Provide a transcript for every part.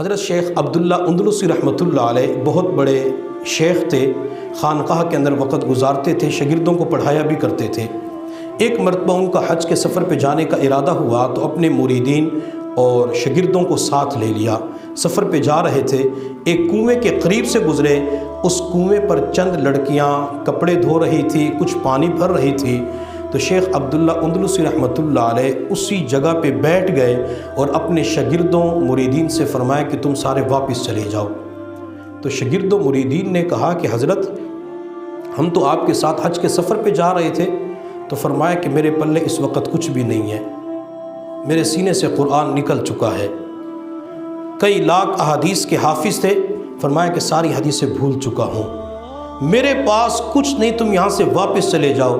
حضرت شیخ عبداللہ اندلسی رحمۃ اللہ علیہ بہت بڑے شیخ تھے، خانقاہ کے اندر وقت گزارتے تھے، شاگردوں کو پڑھایا بھی کرتے تھے۔ ایک مرتبہ ان کا حج کے سفر پہ جانے کا ارادہ ہوا تو اپنے مریدین اور شاگردوں کو ساتھ لے لیا۔ سفر پہ جا رہے تھے، ایک کنویں کے قریب سے گزرے، اس کنویں پر چند لڑکیاں کپڑے دھو رہی تھی، کچھ پانی بھر رہی تھی، تو شیخ عبداللہ اندلسی رحمۃ اللہ علیہ اسی جگہ پہ بیٹھ گئے اور اپنے شاگردوں مریدین سے فرمایا کہ تم سارے واپس چلے جاؤ۔ تو شاگردوں مریدین نے کہا کہ حضرت ہم تو آپ کے ساتھ حج کے سفر پہ جا رہے تھے۔ تو فرمایا کہ میرے پلے اس وقت کچھ بھی نہیں ہے، میرے سینے سے قرآن نکل چکا ہے، کئی لاکھ احادیث کے حافظ تھے، فرمایا کہ ساری حدیثیں بھول چکا ہوں، میرے پاس کچھ نہیں، تم یہاں سے واپس چلے جاؤ۔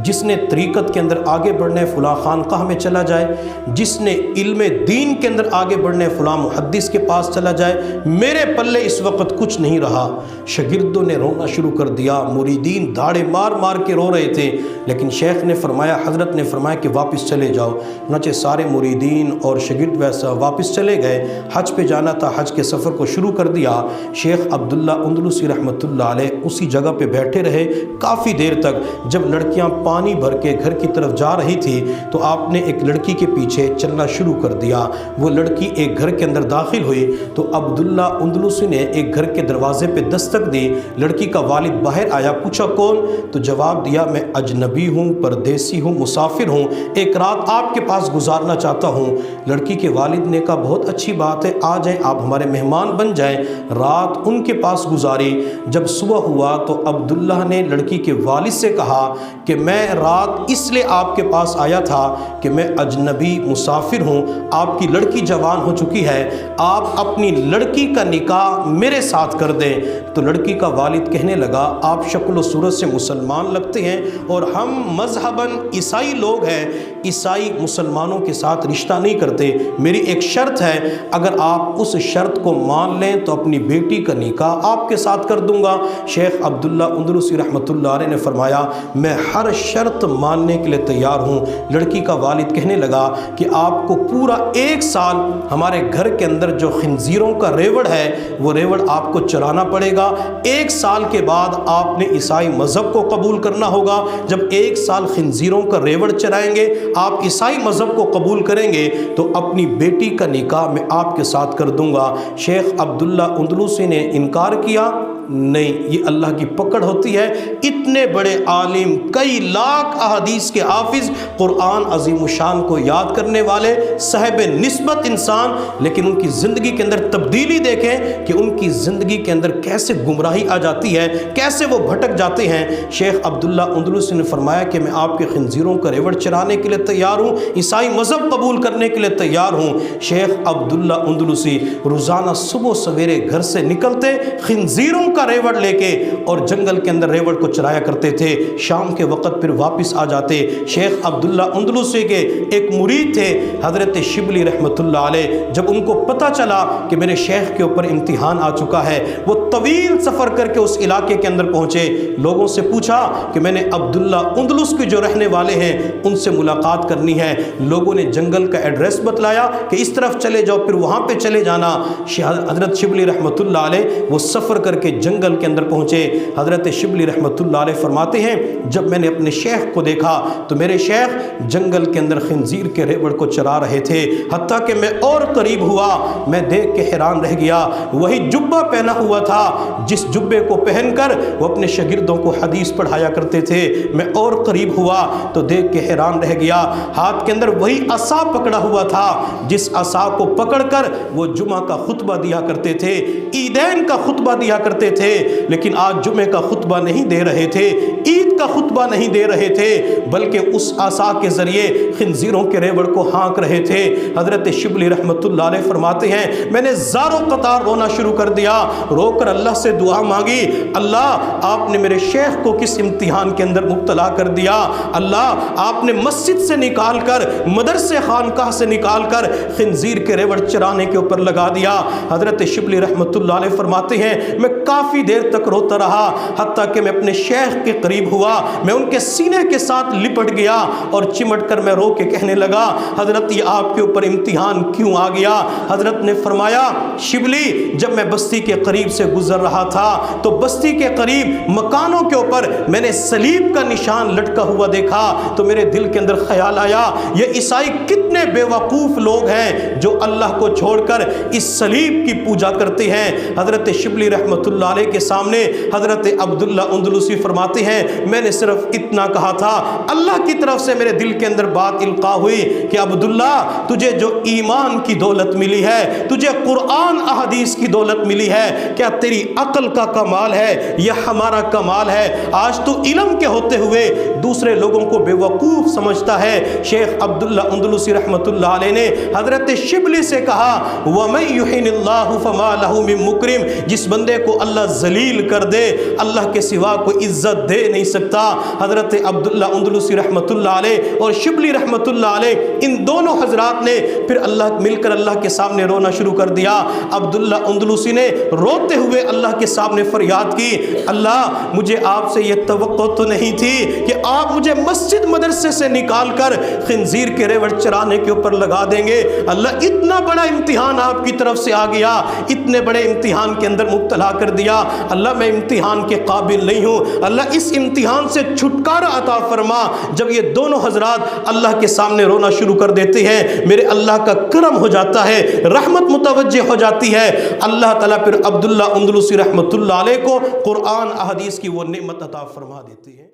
جس نے طریقت کے اندر آگے بڑھنے فلاں خانقاہ میں چلا جائے، جس نے علم دین کے اندر آگے بڑھنے فلاں محدث کے پاس چلا جائے، میرے پلے اس وقت کچھ نہیں رہا۔ شاگردوں نے رونا شروع کر دیا، مریدین دھاڑے مار مار کے رو رہے تھے، لیکن شیخ نے فرمایا، حضرت نے فرمایا کہ واپس چلے جاؤ۔ چنانچہ سارے مریدین اور شاگرد ویسا واپس چلے گئے۔ حج پہ جانا تھا، حج کے سفر کو شروع کر دیا۔ شیخ عبداللہ اندلسی رحمۃ اللہ علیہ اسی جگہ پہ بیٹھے رہے کافی دیر تک۔ جب لڑکیاں پانی بھر کے گھر کی طرف جا رہی تھی تو آپ نے ایک لڑکی کے پیچھے چلنا شروع کر دیا۔ وہ لڑکی ایک گھر کے اندر داخل ہوئی تو عبداللہ اندلسی نے ایک گھر کے دروازے پہ دستک دی۔ لڑکی کا والد باہر آیا، پوچھا کون؟ تو جواب دیا میں اجنبی ہوں، پردیسی ہوں، مسافر ہوں، ایک رات آپ کے پاس گزارنا چاہتا ہوں۔ لڑکی کے والد نے کہا بہت اچھی بات ہے، آ جائیں، آپ ہمارے مہمان بن جائیں۔ رات ان کے پاس گزاری۔ جب صبح ہوا تو عبداللہ نے لڑکی کے والد سے کہا کہ میں رات اس لیے آپ کے پاس آیا تھا کہ میں اجنبی مسافر ہوں، آپ کی لڑکی جوان ہو چکی ہے، آپ اپنی لڑکی کا نکاح میرے ساتھ کر دیں۔ تو لڑکی کا والد کہنے لگا آپ شکل و صورت سے مسلمان لگتے ہیں اور ہم مذہباً عیسائی لوگ ہیں، عیسائی مسلمانوں کے ساتھ رشتہ نہیں کرتے، میری ایک شرط ہے، اگر آپ اس شرط کو مان لیں تو اپنی بیٹی کا نکاح آپ کے ساتھ کر دوں گا۔ شیخ عبداللہ اندلسی رحمۃ اللہ علیہ نے فرمایا میں ہر شرط ماننے کے لیے تیار ہوں۔ لڑکی کا والد کہنے لگا کہ آپ کو پورا 1 سال ہمارے گھر کے اندر جو خنزیروں کا ریوڑ ہے وہ ریوڑ آپ کو چرانا پڑے گا، 1 سال کے بعد آپ نے عیسائی مذہب کو قبول کرنا ہوگا۔ جب 1 سال خنزیروں کا ریوڑ چرائیں گے، آپ عیسائی مذہب کو قبول کریں گے تو اپنی بیٹی کا نکاح میں آپ کے ساتھ کر دوں گا۔ شیخ عبداللہ اندلسی نے انکار کیا، نہیں، یہ اللہ کی پکڑ ہوتی ہے۔ اتنے بڑے عالم، کئی لاکھ احادیث کے حافظ، قرآن عظیم الشان کو یاد کرنے والے، صاحب نسبت انسان، لیکن ان کی زندگی کے اندر تبدیلی دیکھیں کہ ان کی زندگی کے اندر کیسے گمراہی آ جاتی ہے، کیسے وہ بھٹک جاتے ہیں۔ شیخ عبداللہ اندلسی نے فرمایا کہ میں آپ کے خنزیروں کا ریوڑ چرانے کے لیے تیار ہوں، عیسائی مذہب قبول کرنے کے لیے تیار ہوں۔ شیخ عبداللہ اندلسی روزانہ صبح سویرے گھر سے نکلتے، خنزیروں کا ریوڑ لے کے اور جنگل کے اندر ریوڑ کو چرایا کرتے تھے، شام کے وقت پھر واپس آ جاتے۔ شیخ عبداللہ اندلسی کے ایک مرید تھے حضرت شبلی رحمۃ اللہ علیہ، جب ان کو پتہ چلا کہ میرے شیخ کے اوپر امتحان آ چکا ہے، وہ طویل سفر کر کے اس علاقے کے اندر پہنچے، لوگوں سے پوچھا کہ میں نے عبداللہ اندلس کے جو رہنے والے ہیں ان سے ملاقات کرنی ہے۔ لوگوں نے جنگل کا ایڈریس بتلایا کہ اس طرف چلے جاؤ، پھر وہاں پہ چلے جانا۔ حضرت شبلی رحمۃ اللہ علیہ وہ سفر کر کے جنگل کے اندر پہنچے۔ حضرت شبلی رحمۃ اللہ علیہ فرماتے ہیں جب میں نے اپنے شیخ کو دیکھا تو میرے شیخ جنگل کے اندر خنزیر کے ریوڑ کو چرا رہے تھے، حتیٰ کہ میں اور قریب ہوا، میں دیکھ کے حیران رہ گیا۔ وہی جبہ پہنا ہوا تھا جس جبے کو پہن کر وہ اپنے شاگردوں کو حدیث پڑھایا کرتے تھے۔ میں اور قریب ہوا تو دیکھ کے حیران رہ گیا، ہاتھ کے اندر وہی عصا پکڑا ہوا تھا جس عصا کو پکڑ کر وہ جمعہ کا خطبہ دیا کرتے تھے، عیدین کا خطبہ دیا کرتے تھے، لیکن آج جمعے کا خطبہ نہیں دے رہے تھے، عید کا خطبہ نہیں دے رہے تھے، بلکہ اس عصا کے ذریعے خنزیروں کے ریوڑ کو ہانک رہے تھے۔ حضرت شبلی رحمۃ اللہ علیہ فرماتے ہیں میں نے زاروں قطار رونا شروع کر دیا، رو کر اللہ سے دعا مانگی، اللہ آپ نے میرے شیخ کو کس امتحان کے اندر مبتلا کر دیا، اللہ آپ نے مسجد سے نکال کر، مدرسے خانقاہ سے نکال کر خنزیر کے ریوڑ چرانے کے اوپر لگا دیا۔ حضرت شبلی رحمۃ اللہ علیہ فرماتے ہیں میں کافی دیر تک روتا رہا، حتیٰ کہ میں اپنے شیخ کے قریب ہوا ہوا، میں ان کے سینے کے ساتھ لپٹ گیا اور چمٹ کر میں رو کے کہنے لگا حضرت یہ آپ کے اوپر امتحان کیوں آ گیا؟ حضرت نے فرمایا شبلی جب میں بستی کے قریب سے گزر رہا تھا تو بستی کے قریب مکانوں کے اوپر میں نے صلیب کا نشان لٹکا ہوا دیکھا تو میرے دل کے اندر خیال آیا یہ عیسائی کتنے بے وقوف لوگ ہیں جو اللہ کو چھوڑ کر اس صلیب کی پوجا کرتے ہیں۔ حضرت شبلی رحمت اللہ علیہ کے سامنے حضرت عبداللہ اندلسی فرماتے ہیں میں نے صرف اتنا کہا تھا، اللہ کی طرف سے میرے دل کے اندر بات القاء ہوئی کہ عبداللہ تجھے جو ایمان کی دولت ملی ہے، تجھے قرآن احادیث کی دولت ملی ہے، کیا تیری عقل کا کمال ہے یا ہمارا کمال ہے؟ آج تو علم کے ہوتے ہوئے دوسرے لوگوں کو بے وقوف سمجھتا ہے۔ شیخ عبداللہ اندلسی رحمت اللہ علیہ نے حضرت شبلی سے کہا وَمَن يُحِنِ اللَّهُ فَمَا لَهُ مِن مُكْرِم، جس بندے کو اللہ ذلیل کر دے اللہ کے سوا کوئی عزت دے نہیں سکتا۔ حضرت عبداللہ اندلسی رحمت اللہ علیہ اور شبلی رحمت اللہ علیہ ان دونوں حضرات نے پھر اللہ مل کر اللہ کے سامنے رونا شروع کر دیا۔ عبداللہ اندلسی نے روتے ہوئے اللہ کے سامنے فریاد کی اللہ مجھے آپ سے یہ توقع تو نہیں تھی کہ آپ مجھے مسجد مدرسے سے نکال کر خنزیر کے ریوڑ چرانے کے اوپر لگا دیں گے۔ اللہ اتنا بڑا امتحان آپ کی طرف سے آ گیا، اتنے بڑے امتحان کے اندر مبتلا کر دیا، اللہ میں امتحان کے قابل نہیں ہوں، اللہ اس امتحان سے چھٹکارا عطا فرما۔ جب یہ دونوں حضرات اللہ کے سامنے رونا شروع کر دیتے ہیں میرے اللہ کا کرم ہو جاتا ہے، رحمت متوجہ ہو جاتی ہے، اللہ تعالیٰ پھر عبداللہ اندلسی رحمت اللہ علیہ کو قرآن احادیث کی وہ نعمت عطا فرما دیتی ہے۔